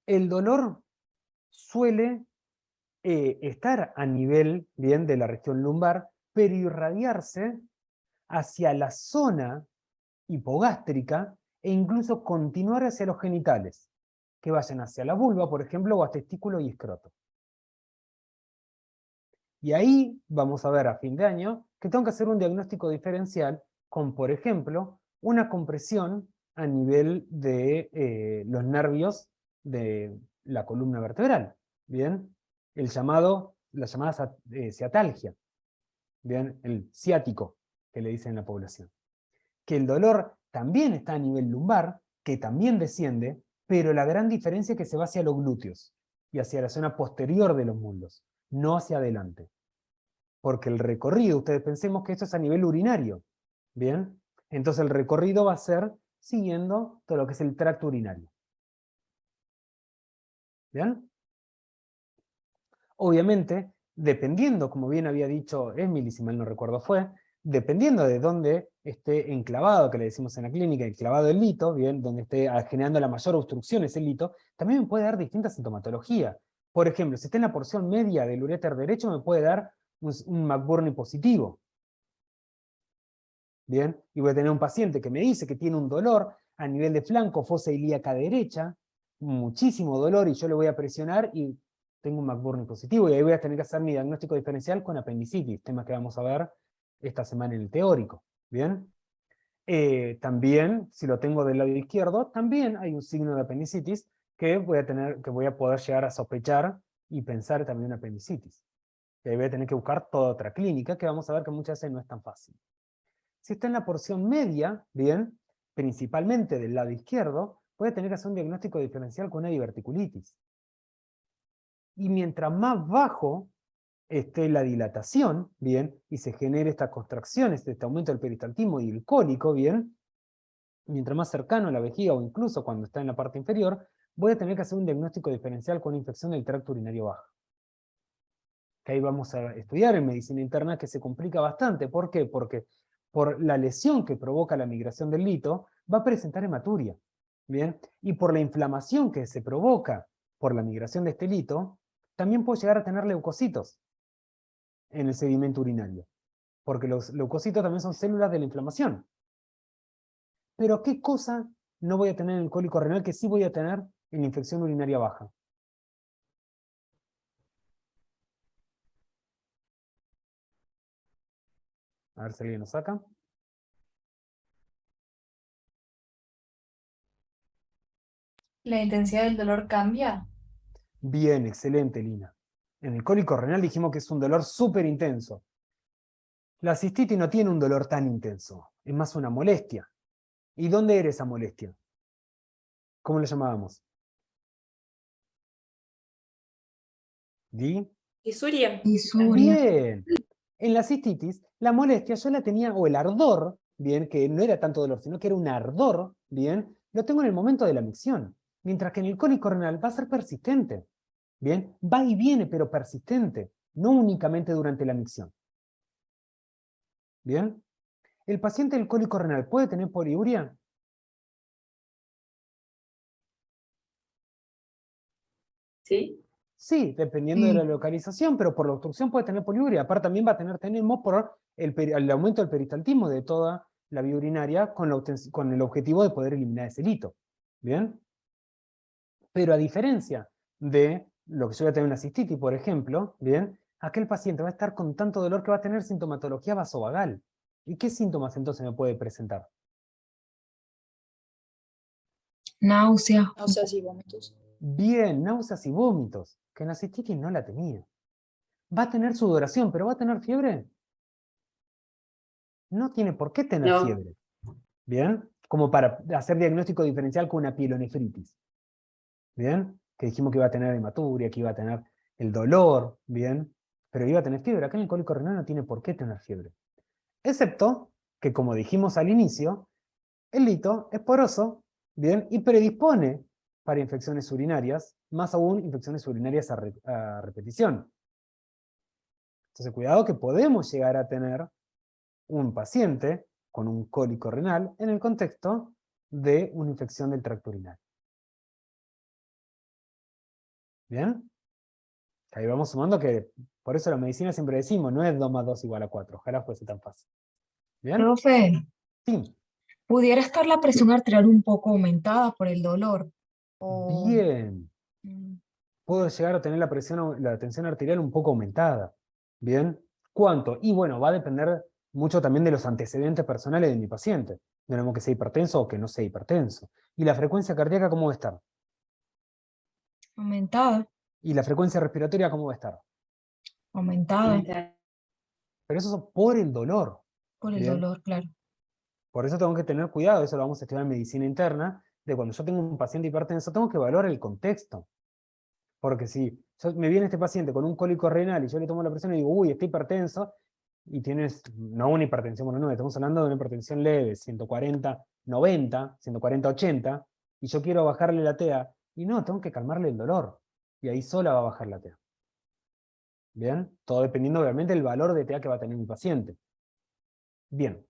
El dolor suele estar a nivel, bien, de la región lumbar, pero irradiarse hacia la zona hipogástrica e incluso continuar hacia los genitales, que vayan hacia la vulva, por ejemplo, o a testículo y escroto. Y ahí vamos a ver a fin de año que tengo que hacer un diagnóstico diferencial con, por ejemplo, una compresión a nivel de los nervios de la columna vertebral, ¿bien? La llamada ciatalgia, ¿bien? El ciático, que le dicen en la población. Que el dolor también está a nivel lumbar, que también desciende, pero la gran diferencia es que se va hacia los glúteos y hacia la zona posterior de los muslos, no hacia adelante. Porque el recorrido, ustedes pensemos que esto es a nivel urinario, ¿bien? Entonces el recorrido va a ser siguiendo todo lo que es el tracto urinario. ¿Bien? Obviamente, dependiendo, como bien había dicho Emily, si mal no recuerdo fue, dependiendo de dónde esté enclavado, que le decimos en la clínica, enclavado el lito, bien, donde esté generando la mayor obstrucción ese lito, también me puede dar distinta sintomatología. Por ejemplo, si está en la porción media del uréter derecho, me puede dar un McBurney positivo. Bien, y voy a tener un paciente que me dice que tiene un dolor a nivel de flanco, fosa ilíaca derecha, muchísimo dolor, y yo le voy a presionar y tengo un McBurney positivo, y ahí voy a tener que hacer mi diagnóstico diferencial con apendicitis, tema que vamos a ver esta semana en el teórico. Bien, también, si lo tengo del lado izquierdo, también hay un signo de apendicitis que voy a poder llegar a sospechar y pensar también en apendicitis. Y ahí voy a tener que buscar toda otra clínica, que vamos a ver que muchas veces no es tan fácil. Si está en la porción media, bien, principalmente del lado izquierdo, voy a tener que hacer un diagnóstico diferencial con una diverticulitis. Y mientras más bajo esté la dilatación, bien, y se genere estas contracciones, este aumento del peristaltismo y el cólico, bien, mientras más cercano a la vejiga o incluso cuando está en la parte inferior, voy a tener que hacer un diagnóstico diferencial con infección del tracto urinario bajo. Que ahí vamos a estudiar en medicina interna, que se complica bastante. ¿Por qué? Porque por la lesión que provoca la migración del lito, va a presentar hematuria. ¿Bien? Y por la inflamación que se provoca por la migración de este lito, también puede llegar a tener leucocitos en el sedimento urinario. Porque los leucocitos también son células de la inflamación. Pero ¿qué cosa no voy a tener en el cólico renal que sí voy a tener en la infección urinaria baja? A ver si alguien lo saca. ¿La intensidad del dolor cambia? Bien, excelente, Lina. En el cólico renal dijimos que es un dolor súper intenso. La cistitis no tiene un dolor tan intenso, es más una molestia. ¿Y dónde era esa molestia? ¿Cómo le llamábamos? ¿Di? Disuria. Bien. En la cistitis, la molestia yo la tenía, o el ardor, bien, que no era tanto dolor, sino que era un ardor, bien, lo tengo en el momento de la micción. Mientras que en el cólico renal va a ser persistente. Bien, va y viene, pero persistente, no únicamente durante la micción. Bien. ¿El paciente del cólico renal puede tener poliuria? ¿Sí? Sí, dependiendo de la localización, pero por la obstrucción puede tener poliuria. Aparte también va a tener tenemos por el aumento del peristaltismo de toda la vía urinaria con el objetivo de poder eliminar ese hito. ¿Bien? Pero a diferencia de lo que yo voy a tener una cistitis, por ejemplo, ¿bien? Aquel paciente va a estar con tanto dolor que va a tener sintomatología vasovagal. ¿Y qué síntomas entonces me puede presentar? Náusea. Náuseas y vómitos. Bien, náuseas y vómitos, que en la cistitis no la tenía. Va a tener sudoración, pero ¿va a tener fiebre? No tiene por qué tener No. fiebre. ¿Bien? Como para hacer diagnóstico diferencial con una pielonefritis. ¿Bien? Que dijimos que iba a tener hematuria, que iba a tener el dolor, ¿bien? Pero iba a tener fiebre. Acá en el cólico renal no tiene por qué tener fiebre. Excepto que, como dijimos al inicio, el hito es poroso, ¿bien? Y predispone para infecciones urinarias, más aún infecciones urinarias a repetición. Entonces, cuidado que podemos llegar a tener un paciente con un cólico renal en el contexto de una infección del tracto urinario. ¿Bien? Ahí vamos sumando que, por eso la medicina siempre decimos, no es 2 más 2 igual a 4. Ojalá fuese tan fácil. ¿Bien? Profe, Sí. ¿pudiera estar la presión arterial un poco aumentada por el dolor? O... Bien. Mm, Puedo llegar a tener la tensión arterial un poco aumentada. ¿Bien? ¿Cuánto? Y bueno, va a depender mucho también de los antecedentes personales de mi paciente. No tenemos que sea hipertenso o que no sea hipertenso. ¿Y la frecuencia cardíaca cómo va a estar? aumentada, ¿Y la frecuencia respiratoria cómo va a estar? aumentada Pero eso es por el dolor. por el ¿Bien? dolor, claro. Por eso tengo que tener cuidado, eso lo vamos a estudiar en medicina interna, de cuando yo tengo un paciente hipertenso, tengo que evaluar el contexto. Porque si me viene este paciente con un cólico renal y yo le tomo la presión y digo, uy, está hipertenso, y tienes no una hipertensión, bueno, no, estamos hablando de una hipertensión leve, 140-90, 140-80, y yo quiero bajarle la TEA, y no, tengo que calmarle el dolor, y ahí sola va a bajar la TEA. ¿Bien? Todo dependiendo obviamente del valor de TEA que va a tener mi paciente. Bien.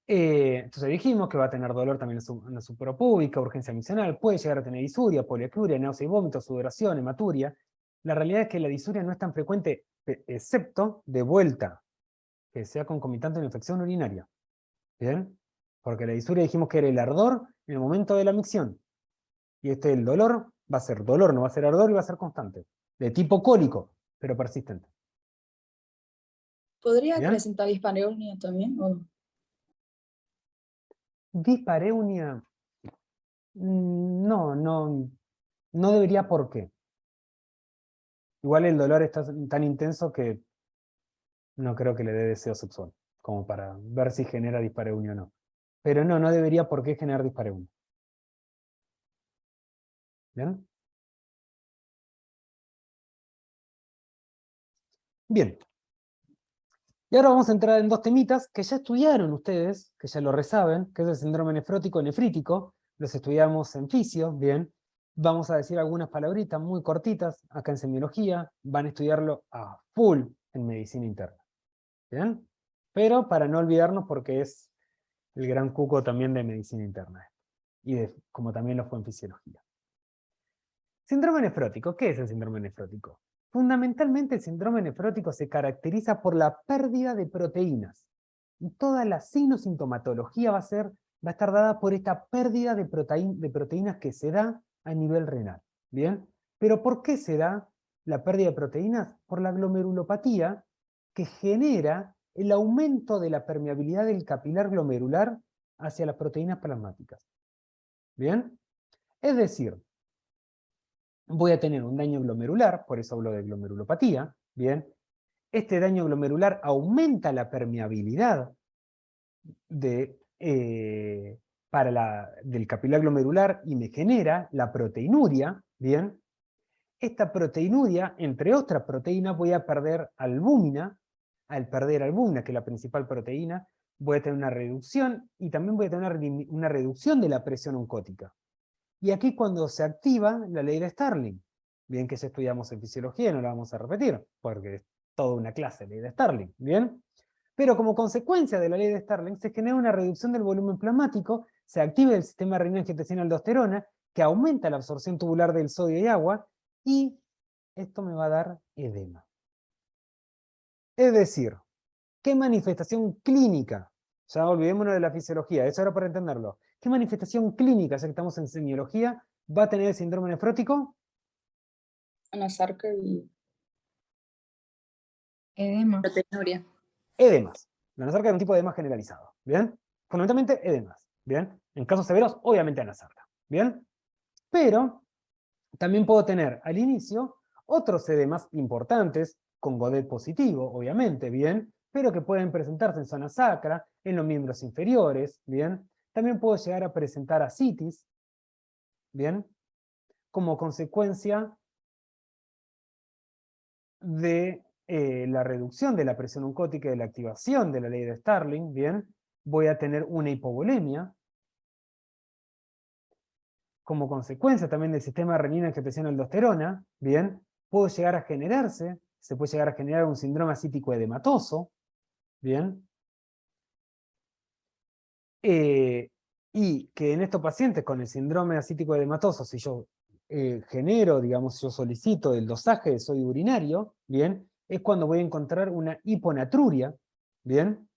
Entonces dijimos que va a tener dolor también en la suprapúbica, urgencia miccional, puede llegar a tener disuria, poliacuria, náusea y vómitos, sudoración, hematuria. La realidad es que la disuria no es tan frecuente, excepto de vuelta, que sea concomitante a una infección urinaria. ¿Bien? Porque la disuria dijimos que era el ardor en el momento de la micción. Y el dolor va a ser dolor, no va a ser ardor y va a ser constante. De tipo cólico, pero persistente. ¿Podría ¿Bien? presentar dispareunia también? ¿O no? Dispareunia. No, no debería por qué. Igual el dolor está tan intenso que no creo que le dé deseo sexual, como para ver si genera dispareunia o no. Pero no debería por qué generar dispareunia. ¿Bien? Bien. Y ahora vamos a entrar en dos temitas que ya estudiaron ustedes, que ya lo resaben, que es el síndrome nefrótico nefrítico. Los estudiamos en fisio, bien. Vamos a decir algunas palabritas muy cortitas acá en semiología. Van a estudiarlo a full en medicina interna. ¿Bien? Pero para no olvidarnos porque es el gran cuco también de medicina interna. Y como también lo fue en fisiología. Síndrome nefrótico. ¿Qué es el síndrome nefrótico? Fundamentalmente el síndrome nefrótico se caracteriza por la pérdida de proteínas. Y toda la sinosintomatología va a estar dada por esta pérdida de proteínas que se da a nivel renal. ¿Bien? ¿Pero por qué se da la pérdida de proteínas? Por la glomerulopatía que genera el aumento de la permeabilidad del capilar glomerular hacia las proteínas plasmáticas. ¿Bien? Es decir, voy a tener un daño glomerular, por eso hablo de glomerulopatía, ¿bien? Este daño glomerular aumenta la permeabilidad del capilar glomerular y me genera la proteinuria, ¿bien? Esta proteinuria, entre otras proteínas, voy a perder albúmina. Al perder albúmina, que es la principal proteína, voy a tener una reducción y también voy a tener una reducción de la presión oncótica. Y aquí cuando se activa la ley de Starling, bien que ya estudiamos en fisiología, no la vamos a repetir, porque es toda una clase, ley de Starling, ¿bien? Pero como consecuencia de la ley de Starling se genera una reducción del volumen plasmático, se activa el sistema renina-angiotensina-aldosterona, que aumenta la absorción tubular del sodio y agua, y esto me va a dar edema. Es decir, ¿qué manifestación clínica? Ya olvidémonos de la fisiología, eso era para entenderlo. ¿Qué manifestación clínica, ya que estamos en semiología, va a tener el síndrome nefrótico? Anasarca y Edema. Proteinuria. Edemas. La anasarca es un tipo de edema generalizado, ¿bien? Fundamentalmente edemas, ¿bien? En casos severos, obviamente anasarca, ¿bien? Pero también puedo tener al inicio otros edemas importantes, con Godet positivo, obviamente, ¿bien? Pero que pueden presentarse en zona sacra, en los miembros inferiores, ¿bien? También puedo llegar a presentar ascitis, ¿bien? Como consecuencia de la reducción de la presión oncótica y de la activación de la ley de Starling, ¿bien? Voy a tener una hipovolemia. Como consecuencia también del sistema renina-angiotensina-aldosterona, ¿bien? Se puede llegar a generar un síndrome ascítico edematoso, ¿bien? Y que en estos pacientes con el síndrome ascítico edematoso, si yo yo solicito el dosaje de sodio urinario, ¿bien? Es cuando voy a encontrar una hiponatruria, ¿bien?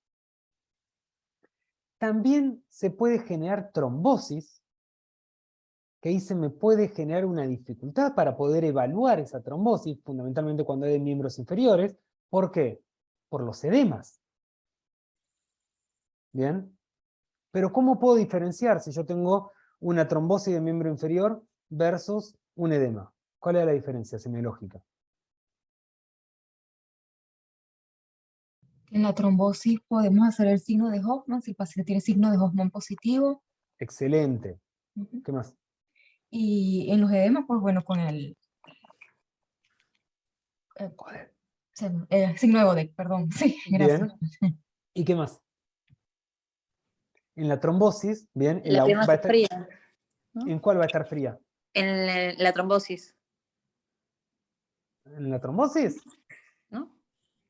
También se puede generar trombosis, que ahí se me puede generar una dificultad para poder evaluar esa trombosis, fundamentalmente cuando hay de miembros inferiores. ¿Por qué? Por los edemas. ¿Bien? Pero ¿cómo puedo diferenciar si yo tengo una trombosis de miembro inferior versus un edema? ¿Cuál es la diferencia semiológica? En la trombosis podemos hacer el signo de Hoffman, si el paciente tiene signo de Hoffman positivo. Excelente. Ujú. ¿Qué más? Y en los edemas, pues bueno, con el signo de Godek, perdón. Sí, gracias. Bien. ¿Y qué más? En la trombosis, bien, La que más va a es estar, fría, ¿no? ¿en cuál va a estar fría? En la trombosis, ¿En la trombosis? ¿no?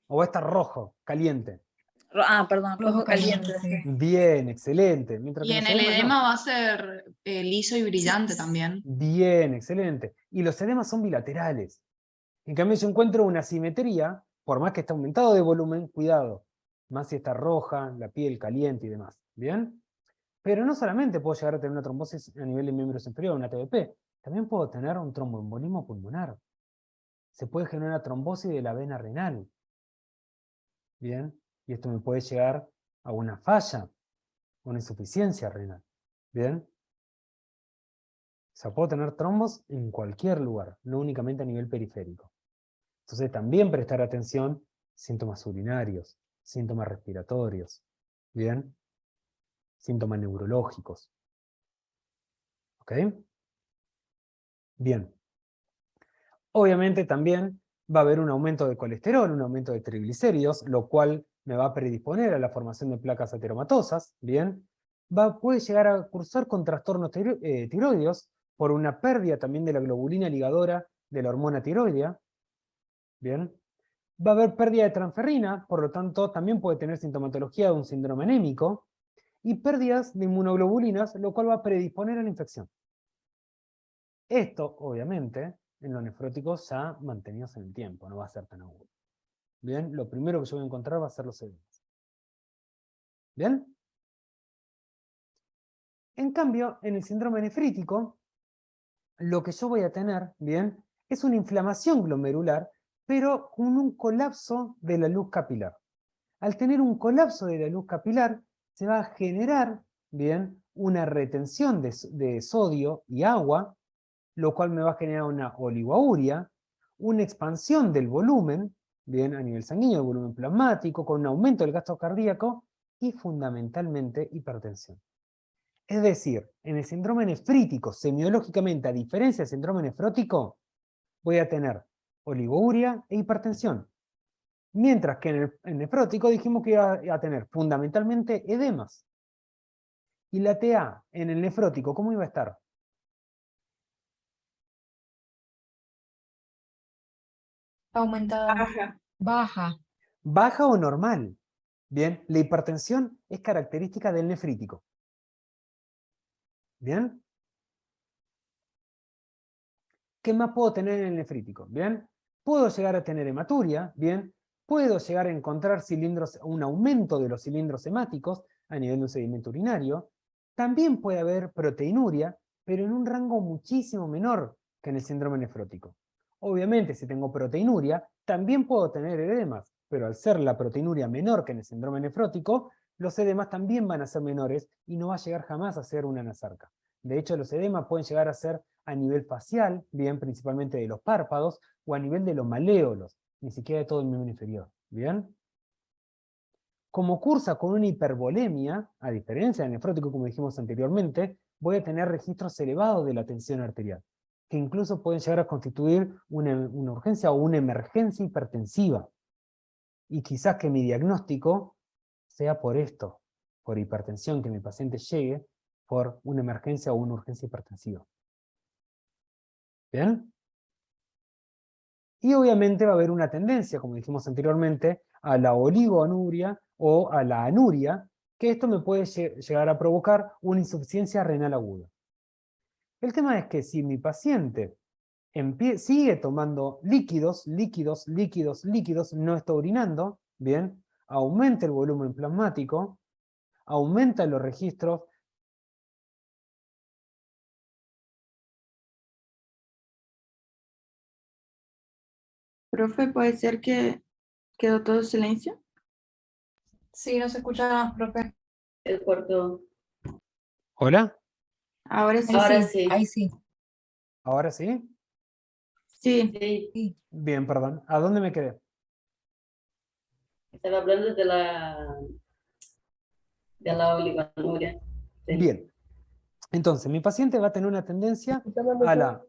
¿O va a estar rojo, caliente? Perdón, Rojo rojo caliente. caliente. Sí. Bien, excelente. Mientras Y que en los el edemas edema no. va a ser liso y brillante también. Bien, excelente. Y los edemas son bilaterales. En cambio, yo encuentro una simetría, por más que está aumentado de volumen, cuidado, más si está roja, la piel caliente y demás. ¿Bien? Pero no solamente puedo llegar a tener una trombosis a nivel de miembros inferiores, una TBP, también puedo tener un tromboembolismo pulmonar. Se puede generar una trombosis de la vena renal. ¿Bien? Y esto me puede llegar a una falla, una insuficiencia renal. ¿Bien? O sea, puedo tener trombos en cualquier lugar, no únicamente a nivel periférico. Entonces también prestar atención, síntomas urinarios, síntomas respiratorios, ¿bien? Síntomas neurológicos. ¿Ok? Bien. Obviamente también va a haber un aumento de colesterol, un aumento de triglicéridos, lo cual me va a predisponer a la formación de placas ateromatosas, ¿bien? Puede llegar a cursar con trastornos tiroideos por una pérdida también de la globulina ligadora de la hormona tiroidea, ¿bien? Va a haber pérdida de transferrina, por lo tanto también puede tener sintomatología de un síndrome anémico, y pérdidas de inmunoglobulinas, lo cual va a predisponer a la infección. Esto, obviamente, en los nefróticos ya mantenidos en el tiempo, no va a ser tan agudo. Bien, lo primero que yo voy a encontrar va a ser los edemas. ¿Bien? En cambio, en el síndrome nefrítico, lo que yo voy a tener, bien, es una inflamación glomerular, pero con un colapso de la luz capilar. Al tener un colapso de la luz capilar, se va a generar, bien, una retención de sodio y agua, lo cual me va a generar una oligouria, una expansión del volumen, bien, a nivel sanguíneo, el volumen plasmático, con un aumento del gasto cardíaco y fundamentalmente hipertensión. Es decir, en el síndrome nefrítico, semiológicamente, a diferencia del síndrome nefrótico, voy a tener oligouria e hipertensión. Mientras que en el nefrótico dijimos que iba a tener fundamentalmente edemas. Y la TA en el nefrótico, ¿cómo iba a estar? Aumentada. Baja. Baja. ¿Baja o normal? Bien, la hipertensión es característica del nefrítico. ¿Bien? ¿Qué más puedo tener en el nefrítico? ¿Bien? Puedo llegar a tener hematuria, ¿bien? Puedo llegar a encontrar un aumento de los cilindros hemáticos a nivel de un sedimento urinario. También puede haber proteinuria, pero en un rango muchísimo menor que en el síndrome nefrótico. Obviamente, si tengo proteinuria, también puedo tener edemas, pero al ser la proteinuria menor que en el síndrome nefrótico, los edemas también van a ser menores y no va a llegar jamás a ser una anasarca. De hecho, los edemas pueden llegar a ser a nivel facial, bien, principalmente de los párpados, o a nivel de los maléolos, ni siquiera de todo el miembro inferior, ¿bien? Como cursa con una hipervolemia, a diferencia del nefrótico como dijimos anteriormente, voy a tener registros elevados de la tensión arterial, que incluso pueden llegar a constituir una urgencia o una emergencia hipertensiva. Y quizás que mi diagnóstico sea por esto, por hipertensión, que mi paciente llegue por una emergencia o una urgencia hipertensiva. ¿Bien? Y obviamente va a haber una tendencia, como dijimos anteriormente, a la oligoanuria o a la anuria, que esto me puede llegar a provocar una insuficiencia renal aguda. El tema es que si mi paciente sigue tomando líquidos, no está orinando, bien, aumenta el volumen plasmático, aumenta los registros. Profe, ¿puede ser que quedó todo silencio? Sí, no se escucha más, profe. El cortó. ¿Hola? Ahora sí. Ahí sí, ahí sí. ¿Ahora sí? Sí. Sí. Bien, perdón. ¿A dónde me quedé? Estaba hablando de la oligonuria. Sí. Bien. Entonces, mi paciente va a tener una tendencia a la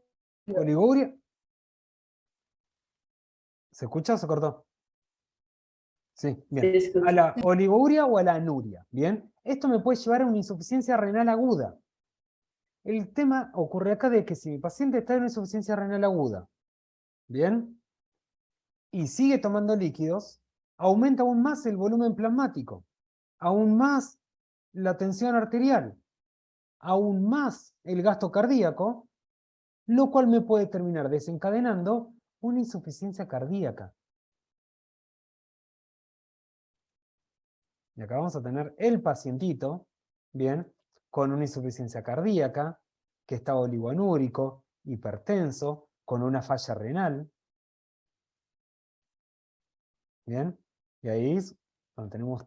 oligouria. ¿Se escucha o se cortó? Sí, bien. Sí, escucho. A la oligouria o a la anuria. Bien. Esto me puede llevar a una insuficiencia renal aguda. El tema ocurre acá de que si mi paciente está en una insuficiencia renal aguda, bien, y sigue tomando líquidos, aumenta aún más el volumen plasmático, aún más la tensión arterial, aún más el gasto cardíaco, lo cual me puede terminar desencadenando una insuficiencia cardíaca. Y acá vamos a tener el pacientito, bien, con una insuficiencia cardíaca, que está oligoanúrico, hipertenso, con una falla renal. Bien, y ahí es donde tenemos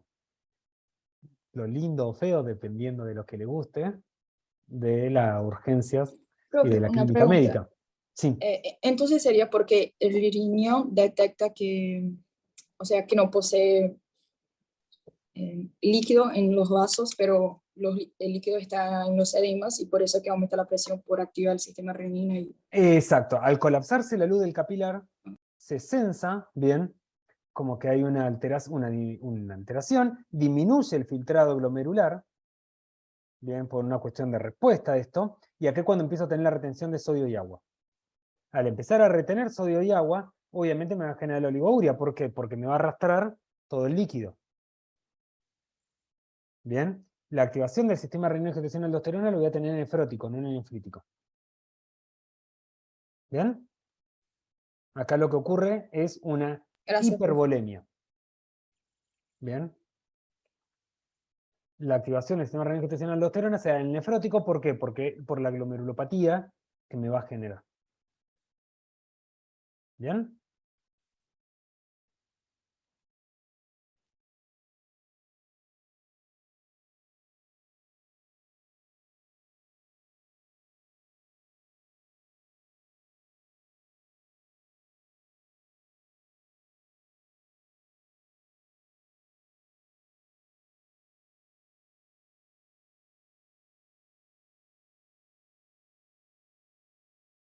lo lindo o feo, dependiendo de lo que le guste, de las urgencias y Profe, de la una clínica pregunta. médica. Sí. Entonces sería porque el riñón detecta que, o sea, que no posee líquido en los vasos, pero el líquido está en los edemas y por eso que aumenta la presión por activar el sistema renina. Exacto, al colapsarse la luz del capilar, se sensa, bien, como que hay una alteración, disminuye el filtrado glomerular, bien, por una cuestión de respuesta a esto, y acá es cuando empiezo a tener la retención de sodio y agua. Al empezar a retener sodio y agua, obviamente me va a generar la oligouria. ¿Por qué? Porque me va a arrastrar todo el líquido. Bien, la activación del sistema renina-angiotensina de aldosterona lo voy a tener en nefrótico, no en el nefrítico. ¿Bien? Acá lo que ocurre es una hipervolemia. ¿Bien? La activación del sistema renina-angiotensina de aldosterona se da en el nefrótico, ¿por qué? Porque por la glomerulopatía que me va a generar. ¿Bien?